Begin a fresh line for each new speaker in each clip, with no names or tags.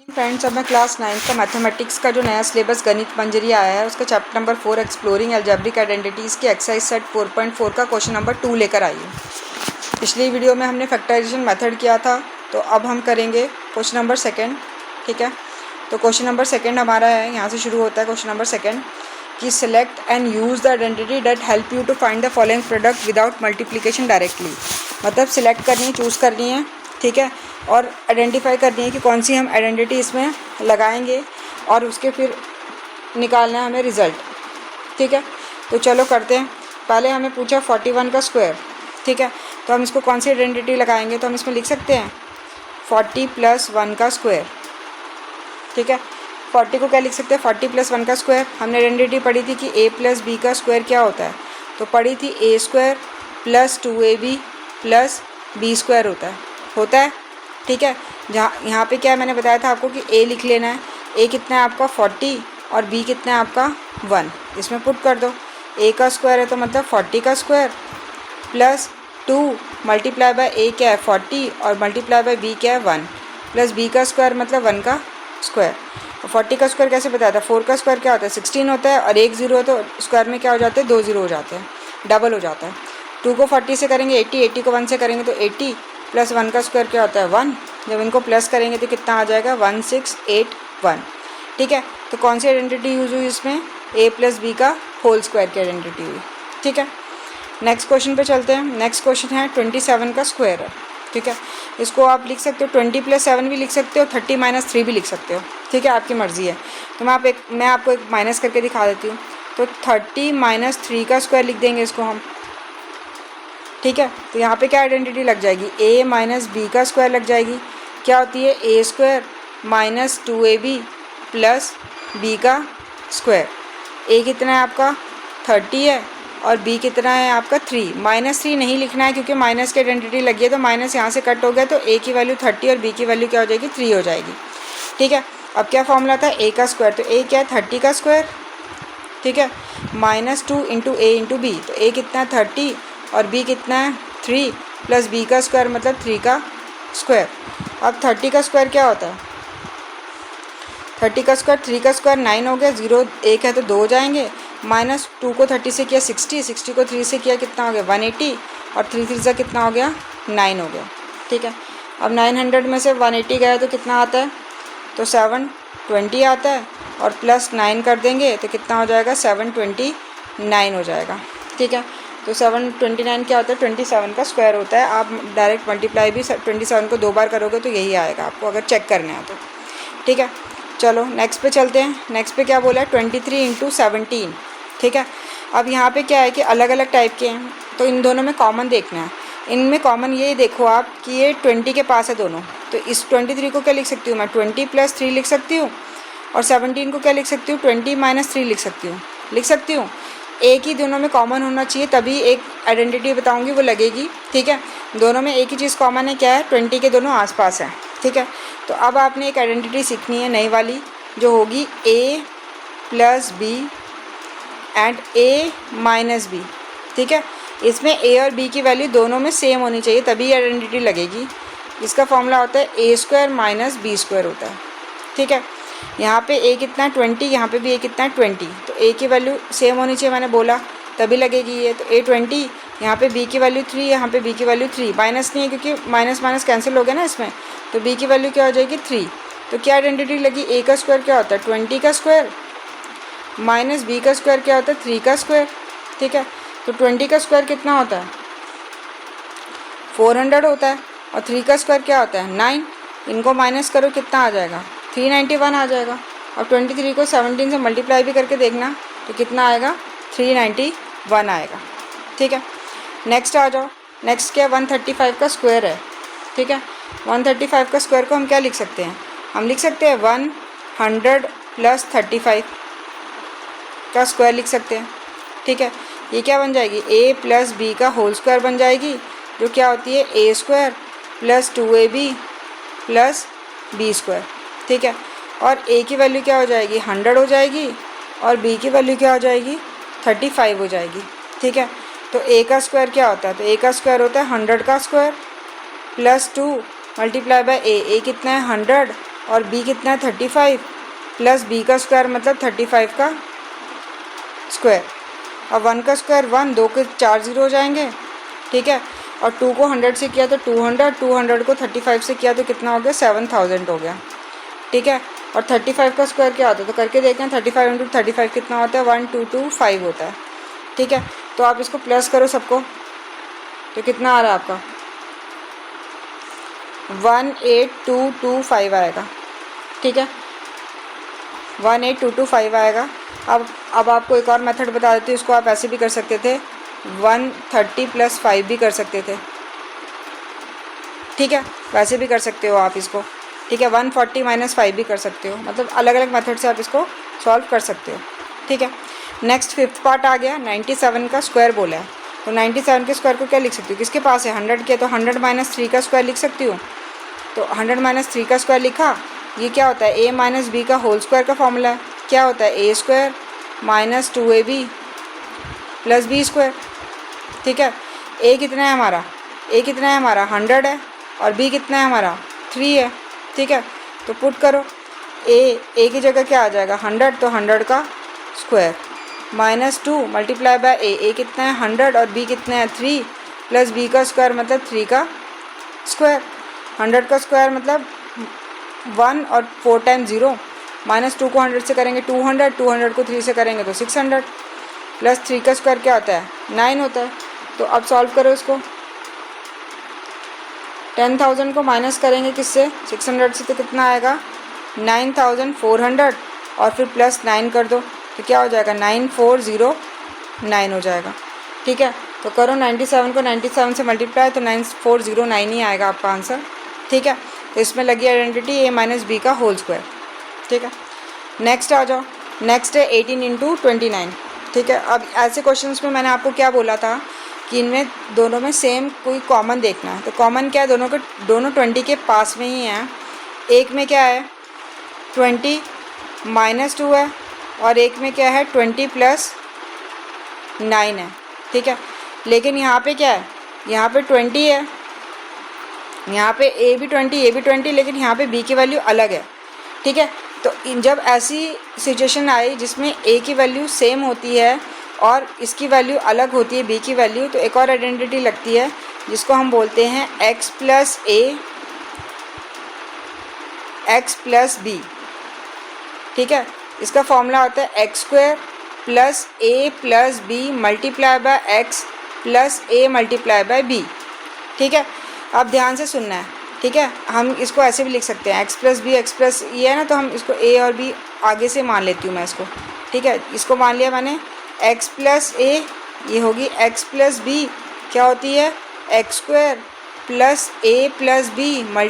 Friends, अब मैं class 9 का मैथमेटिक्स का जो नया सिलेबस गणित मंजरी आया है उसका chapter number 4 exploring algebraic identities की एक्सरसाइज सेट 4.4 का क्वेश्चन नंबर 2 लेकर आई हूँ। पिछली वीडियो में हमने फैक्टराइजेशन मेथड किया था, तो अब हम करेंगे क्वेश्चन नंबर 2। ठीक है, तो क्वेश्चन नंबर 2 हमारा है, यहाँ से शुरू होता है क्वेश्चन नंबर 2 कि select and use the identity that help you to find the following product without multiplication directly. मतलब सिलेक्ट करनी है, चूज़ करनी है, ठीक है, और आइडेंटिफाई करनी है कि कौन सी हम आइडेंटिटी इसमें लगाएंगे और उसके फिर निकालना है हमें रिज़ल्ट। ठीक है, तो चलो करते हैं। पहले हमें पूछा 41 का स्क्वायर। ठीक है, तो हम इसको कौन सी आइडेंटिटी लगाएंगे, तो हम इसमें लिख सकते हैं 40 + 1 का स्क्वायर। ठीक है, 40 को क्या लिख सकते हैं, 40 + 1 का स्क्वायर। हमने आइडेंटिटी पढ़ी थी कि a + b का स्क्वायर क्या होता है, तो पढ़ी थी a² + 2ab + b² होता है। ठीक है, जहाँ यहाँ पे क्या मैंने बताया था आपको कि a लिख लेना है। a कितना है आपका 40 और b कितना है आपका 1। इसमें पुट कर दो, a का स्क्वायर है तो मतलब 40 का स्क्वायर + 2 × a क्या है 40 और × b क्या है 1 + b का स्क्वायर मतलब 1 का स्क्वायर। 40 का स्क्वायर कैसे बताया था, 4 का स्क्वायर क्या होता है 16 होता है, और 1 0 है तो स्क्वायर में क्या हो जाते हैं 2 0 हो जाते हैं, डबल हो जाता है। 2 को 40 से करेंगे 80, 80 को 1 से करेंगे तो 80 + 1 का स्क्वायर क्या होता है 1। जब इनको प्लस करेंगे तो कितना आ जाएगा 1681। ठीक है, तो कौन सी आइडेंटिटी यूज़ हुई इसमें, a + b का होल स्क्वायर की आइडेंटिटी हुई। ठीक है, नेक्स्ट क्वेश्चन पे चलते हैं। नेक्स्ट क्वेश्चन है 27 का स्क्वायर है। ठीक है, इसको आप लिख सकते हो 20 + 7 भी लिख सकते हो, 30 - 3 भी लिख सकते हो। ठीक है, आपकी मर्ज़ी है। तो मैं आपको एक माइनस करके दिखा देती हूँ। तो 30 - 3 का स्क्वायर लिख देंगे इसको हम। ठीक है, तो यहाँ पे क्या आइडेंटिटी लग जाएगी, a - b का स्क्वायर लग जाएगी। क्या होती है a² - 2ab + b का स्क्वायर। a कितना है आपका 30 है और b कितना है आपका 3। -3 नहीं लिखना है क्योंकि माइनस की आइडेंटिटी लगी है, तो माइनस यहाँ से कट हो गया तो a की वैल्यू 30 और b की वैल्यू क्या हो जाएगी 3 हो जाएगी। ठीक है, अब क्या फॉर्मूला था a का स्क्वायर, तो a क्या है 30 का स्क्वायर। ठीक है, -2 × a × b, तो a कितना है 30 और b कितना है 3 + b का स्क्वायर मतलब 3 का स्क्वायर। अब 30 का स्क्वायर क्या होता है, 30 का स्क्वायर 3 का स्क्वायर 9 हो गया, 0 1 है तो 2 हो जाएंगे। -2 को 30 से किया 60, 60 को 3 से किया कितना हो गया 180 और 3 3 से कितना हो गया 9 हो गया। ठीक है, अब 900 में से 180 गया तो कितना आता है, तो 720 आता है और +9 कर देंगे तो कितना हो जाएगा 729 हो जाएगा। ठीक है, तो 729 क्या होता है 27 का स्क्वायर होता है। आप डायरेक्ट मल्टीप्लाई भी 27 को 2 बार करोगे तो यही आएगा आपको, अगर चेक करना है तो। ठीक है, चलो नेक्स्ट पे चलते हैं। नेक्स्ट पे क्या बोला है 23 × 17। ठीक है, अब यहाँ पे क्या है कि अलग अलग टाइप के हैं, तो इन दोनों में कॉमन देखना है। इनमें कॉमन ये देखो आप कि ये 20 के पास है दोनों, तो इस 23 को क्या लिख सकती हूँ मैं 20 + 3 लिख सकती हूँ, और 17 को क्या लिख सकती हूँ 20 - 3 लिख सकती हूँ। एक ही दोनों में कॉमन होना चाहिए, तभी एक आइडेंटिटी बताऊंगी वो लगेगी। ठीक है, दोनों में एक ही चीज़ कॉमन है, क्या है 20 के दोनों आसपास है। ठीक है, तो अब आपने एक आइडेंटिटी सीखनी है नई वाली, जो होगी a + b and a - b। ठीक है, इसमें a और b की वैल्यू दोनों में सेम होनी चाहिए तभी आइडेंटिटी लगेगी। इसका फॉर्मूला होता है a² - b² होता है। ठीक है, यहाँ पे a कितना है 20, यहाँ पे भी a कितना है 20, तो a की वैल्यू सेम होनी चाहिए, मैंने बोला तभी लगेगी ये। तो a 20, यहाँ पे b की वैल्यू 3, यहाँ पे b की वैल्यू 3, माइनस नहीं है क्योंकि माइनस कैंसिल हो गया ना इसमें, तो b की वैल्यू क्या हो जाएगी 3। तो क्या आइडेंटिटी लगी, a का स्क्वायर क्या होता है 20 का स्क्वायर - b का स्क्वायर क्या होता है 3 का स्क्वायर। ठीक है, तो 20 का स्क्वायर कितना होता है 400 होता है, और 3 का स्क्वायर क्या होता है 9। इनको माइनस करो कितना आ जाएगा 391 आ जाएगा, और 23 को 17 से मल्टीप्लाई भी करके देखना तो कितना आएगा 391 आएगा। ठीक है, नेक्स्ट आ जाओ। नेक्स्ट क्या 135 का स्क्वायर है। ठीक है, 135 का स्क्वायर को हम क्या लिख सकते हैं, हम लिख सकते हैं 100 + 35 का स्क्वायर लिख सकते हैं। ठीक है, ये क्या बन जाएगी a + b का होल स्क्वायर बन जाएगी, जो क्या होती है a² + 2ab + b²। ठीक है, और a की वैल्यू क्या हो जाएगी 100 हो जाएगी, और b की वैल्यू क्या हो जाएगी 35 हो जाएगी। ठीक है, तो a का स्क्वायर क्या होता है, तो a का स्क्वायर होता है 100 का स्क्वायर + 2 × a कितना है 100 और b कितना है 35 प्लस b का स्क्वायर मतलब 35 का स्क्वायर। अब 1 का स्क्वायर 1, 2 के 4 ज़ीरो हो जाएंगे, ठीक है। और 2 को 100 से किया तो 200, 200 को 35 से किया तो कितना हो गया 7000 हो गया, ठीक है। और 35 का स्क्वायर क्या होता है तो करके देखते हैं। 35 इंटू 35 कितना होता है 1225 होता है, ठीक है। तो आप इसको प्लस करो सबको तो कितना आ रहा है आपका 18225 आएगा, ठीक है। 18225 आएगा। अब आपको एक और मेथड बता देती हूँ, इसको आप ऐसे भी कर सकते थे 130 + 5 भी कर सकते थे, ठीक है। वैसे भी कर सकते हो आप इसको, ठीक है। 140 - 5 भी कर सकते हो, मतलब अलग अलग मेथड से आप इसको सॉल्व कर सकते हो, ठीक है। नेक्स्ट 5th पार्ट आ गया। 97 का स्क्वायर बोला है तो 97 के स्क्वायर को क्या लिख सकती हूँ, किसके पास है 100 के, तो 100 - 3 का स्क्वायर लिख सकती हूँ। तो 100 - 3 का स्क्वायर लिखा, ये क्या होता है a - b का होल स्क्वायर का फॉर्मूला है। क्या होता है a² - 2ab + b², ठीक है। a कितना है हमारा, a कितना है हमारा 100 है और b कितना है हमारा 3 है, ठीक है। तो पुट करो a की जगह क्या आ जाएगा 100, तो 100 का स्क्वायर -2 × a कितना है 100 और b कितना है 3 + b का स्क्वायर मतलब 3 का स्क्वायर। 100 का स्क्वायर मतलब 1 और 4 टाइम्स 0, -2 को 100 से करेंगे 200, 200 को 3 से करेंगे तो 600 + 3 का स्क्वायर क्या होता है 9 होता है। तो अब सॉल्व करो इसको। 10,000 को माइनस करेंगे किससे 600 से तो कितना आएगा 9400 और फिर +9 कर दो तो क्या हो जाएगा 9409 हो जाएगा, ठीक है। तो करो 97 को 97 से मल्टीप्लाई तो 9409 ही आएगा आपका आंसर, ठीक है। तो इसमें लगी आइडेंटिटी a - b का होल स्क्वायर, ठीक है। नेक्स्ट आ जाओ। नेक्स्ट है 18 × 29, ठीक है। अब ऐसे क्वेश्चंस में मैंने आपको क्या बोला था कि इनमें दोनों में सेम कोई कॉमन देखना है। तो कॉमन क्या है दोनों 20 के पास में ही हैं। एक में क्या है 20 - 2 है और एक में क्या है 20 + 9 है, ठीक है। लेकिन यहाँ पे क्या है, यहाँ पे 20 है, यहाँ पे a भी 20 लेकिन यहाँ पे b की वैल्यू अलग है, ठीक है। तो जब ऐसी सिचुएशन आई जिसमें a की वैल्यू सेम होती है और इसकी वैल्यू अलग होती है b की वैल्यू, तो एक और आइडेंटिटी लगती है जिसको हम बोलते हैं x + a x + b, ठीक है। इसका फॉर्मूला होता है x² + a + b × x + a × b, ठीक है। अब ध्यान से सुनना है, ठीक है। हम इसको ऐसे भी लिख सकते हैं x + b x + ये है ना, तो हम इसको a और b आगे से मान लेती हूँ मैं इसको, ठीक है। इसको मान लिया मैंने x + a, ये होगी x + b क्या होती है x² + a + b ×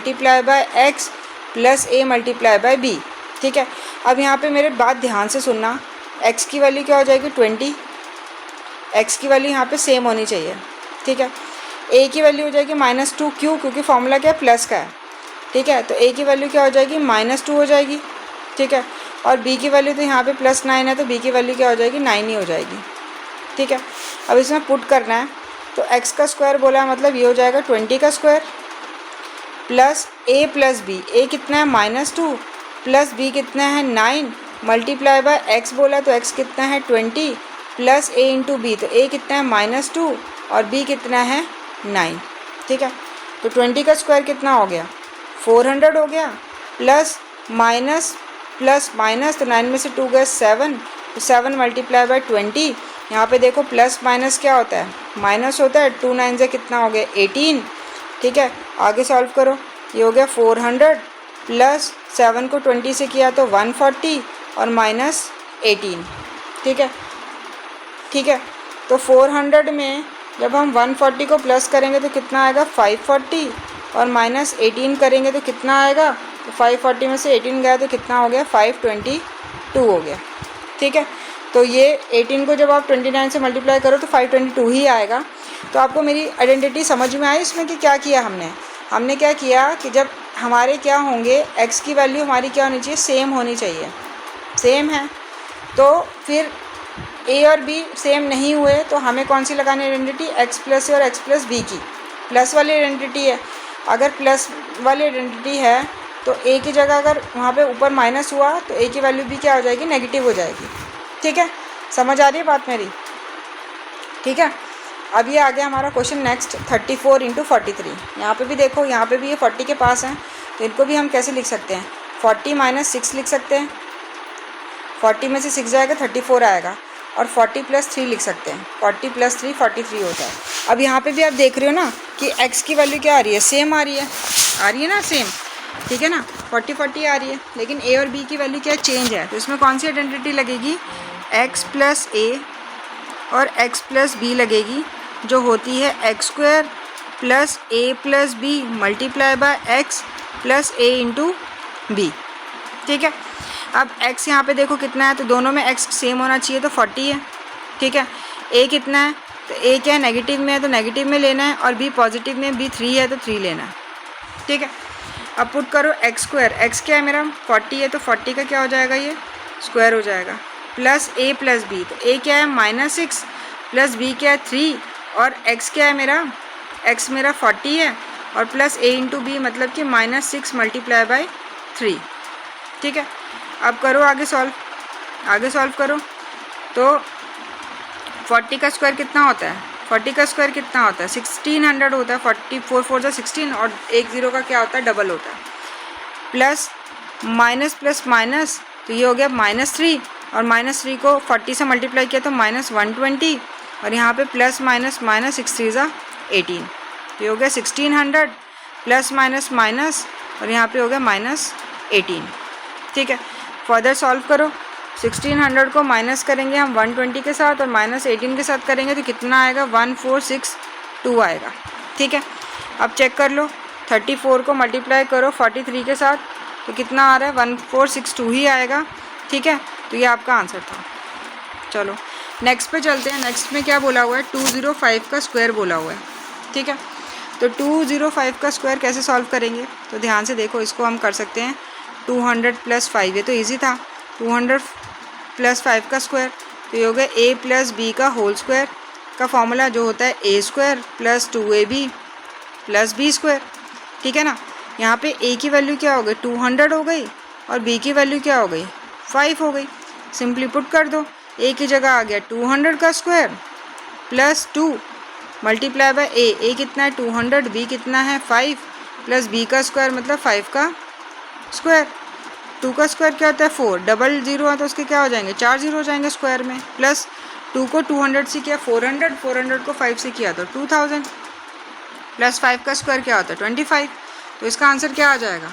x + a × b, ठीक है। अब यहाँ पे मेरे बात ध्यान से सुनना, x की वैल्यू क्या हो जाएगी 20, x की वैल्यू यहाँ पे सेम होनी चाहिए, ठीक है। a की वैल्यू हो जाएगी -2, क्यों, क्योंकि फॉर्मूला क्या है प्लस का है, ठीक है। तो a की वैल्यू क्या हो जाएगी -2 हो जाएगी, ठीक है। और b की वैल्यू तो यहाँ पे +9 है तो b की वैल्यू क्या हो जाएगी 9 ही हो जाएगी, ठीक है। अब इसमें पुट करना है तो x का स्क्वायर बोला है मतलब ये हो जाएगा 20 का square plus a + b, a कितना है -2 प्लस b कितना है 9 × x बोला तो x कितना है 20 प्लस a × b, तो a कितना है -2 और b कितना है 9, ठीक है। तो 20 का स्क्वायर कितना हो गया 400 हो गया, प्लस माइनस प्लस माइनस तो 9 में से 2 गए 7, तो 7 × 20, यहाँ पे देखो प्लस माइनस क्या होता है माइनस होता है, 2 9 से कितना हो गया 18, ठीक है। आगे सॉल्व करो, ये हो गया 400 प्लस 7 को 20 से किया तो 140 और -18, ठीक है, ठीक है। तो 400 में जब हम 140 को प्लस करेंगे तो कितना आएगा 540 और -18 करेंगे तो कितना आएगा, तो 540 में से 18 गया तो कितना हो गया 522 हो गया, ठीक है। तो ये 18 को जब आप 29 से मल्टीप्लाई करो तो 522 ही आएगा। तो आपको मेरी आइडेंटिटी समझ में आई इसमें कि क्या किया हमने क्या किया कि जब हमारे क्या होंगे x की वैल्यू हमारी क्या होनी चाहिए सेम होनी चाहिए, सेम है। तो फिर a और b सेम नहीं हुए तो हमें कौन सी लगानी आइडेंटिटी x + a और x + b की प्लस वाली आइडेंटिटी है। अगर प्लस वाली आइडेंटिटी है तो ए की जगह अगर वहाँ पे ऊपर माइनस हुआ तो ए की वैल्यू भी क्या हो जाएगी, नेगेटिव हो जाएगी। ठीक है, समझ आ रही है बात मेरी? ठीक है, अब ये आ गया हमारा क्वेश्चन नेक्स्ट 34 × 43। यहाँ पे भी देखो, यहाँ पे भी ये 40 के पास हैं, तो इनको भी हम कैसे लिख सकते हैं, 40 - 6 लिख सकते हैं। 40 में से 6 जाएगा 34 आएगा, और 40 + 3 लिख सकते हैं। 40 + 3 43 होता है। अब यहाँ पे भी आप देख रहे हो ना कि x की वैल्यू क्या आ रही है, सेम आ रही है ना, सेम। ठीक है ना, 40 40 आ रही है, लेकिन a और b की वैल्यू क्या चेंज है, तो इसमें कौन सी आइडेंटिटी लगेगी, x + a और x + b लगेगी, जो होती है x² + a + b × x + a × b। ठीक है, अब x यहाँ पे देखो कितना है, तो दोनों में x सेम होना चाहिए, तो 40 है। ठीक है, a कितना है, तो a क्या है, नेगेटिव में है, तो नेगेटिव में लेना है, और b पॉजिटिव में, b 3 है, तो 3 लेना है। ठीक है, अब पुट करो x², x क्या है मेरा 40 है, तो 40 का क्या हो जाएगा, ये स्क्वायर हो जाएगा, प्लस a + b, तो a क्या है -6 प्लस b क्या है 3, और x क्या है मेरा, x मेरा 40 है, और प्लस a × b मतलब कि -6 × 3। ठीक है, अब करो आगे सॉल्व करो, तो 40 का स्क्वायर कितना होता है, 40 का स्क्वायर कितना होता है 1600 होता है, 44 4 = 16, और 1 0 का क्या होता है, डबल होता है, प्लस माइनस प्लस माइनस, तो ये हो गया -3, और -3 को 40 से मल्टीप्लाई किया तो -120, और यहाँ पे प्लस माइनस माइनस 6 3 = 18, ये हो गया 1600 प्लस माइनस माइनस, और यहाँ पे हो गया -18। ठीक है, फर्दर सॉल्व करो, 1600 को माइनस करेंगे हम 120 के साथ, और -18 के साथ करेंगे तो कितना आएगा, 1462 आएगा। ठीक है, अब चेक कर लो, 34 को मल्टीप्लाई करो 43 के साथ, तो कितना आ रहा है, 1462 ही आएगा। ठीक है, तो ये आपका आंसर था। चलो नेक्स्ट पे चलते हैं। नेक्स्ट में क्या बोला हुआ है, 205 का स्क्वायर बोला हुआ है। ठीक है, तो 205 का स्क्वायर कैसे सॉल्व करेंगे, तो ध्यान से देखो, इसको हम कर सकते हैं 200 + 5, ये तो ईजी था, 200 + 5 का स्क्वायर, तो ये हो गया a + b का होल स्क्वायर का फॉर्मूला, जो होता है a² + 2ab + b²। ठीक है ना, यहाँ पे a की वैल्यू क्या हो गई, 200 हो गई, और b की वैल्यू क्या हो गई, 5 हो गई। सिंपली पुट कर दो, a की जगह आ गया 200 का स्क्वायर + 2 × a कितना है 200, b कितना है 5, प्लस b का स्क्वायर मतलब 5 का स्क्वायर। 2 का स्क्वायर क्या होता है 4, डबल 0 है तो उसके क्या हो जाएंगे 4 0 हो जाएंगे स्क्वायर में, प्लस 2 को 200 से किया 400, 400 को 5 से किया तो 2000, प्लस 5 का स्क्वायर क्या होता है 25। तो इसका आंसर क्या आ जाएगा,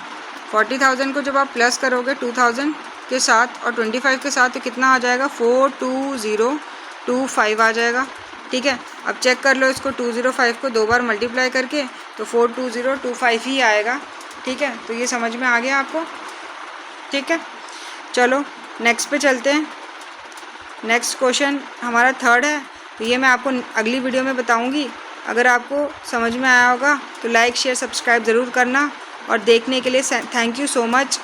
40,000 को जब आप प्लस करोगे 2000 के साथ और 25 के साथ तो कितना आ जाएगा 42025 आ जाएगा। ठीक है, अब चेक कर लो इसको, 205 को 2 बार मल्टीप्लाई करके तो 42025 ही आएगा। ठीक है, तो ये समझ में आ गया आपको। ठीक है, चलो नेक्स्ट पे चलते हैं। नेक्स्ट क्वेश्चन हमारा 3rd है, तो ये मैं आपको अगली वीडियो में बताऊंगी। अगर आपको समझ में आया होगा तो लाइक शेयर सब्सक्राइब ज़रूर करना, और देखने के लिए थैंक यू सो मच।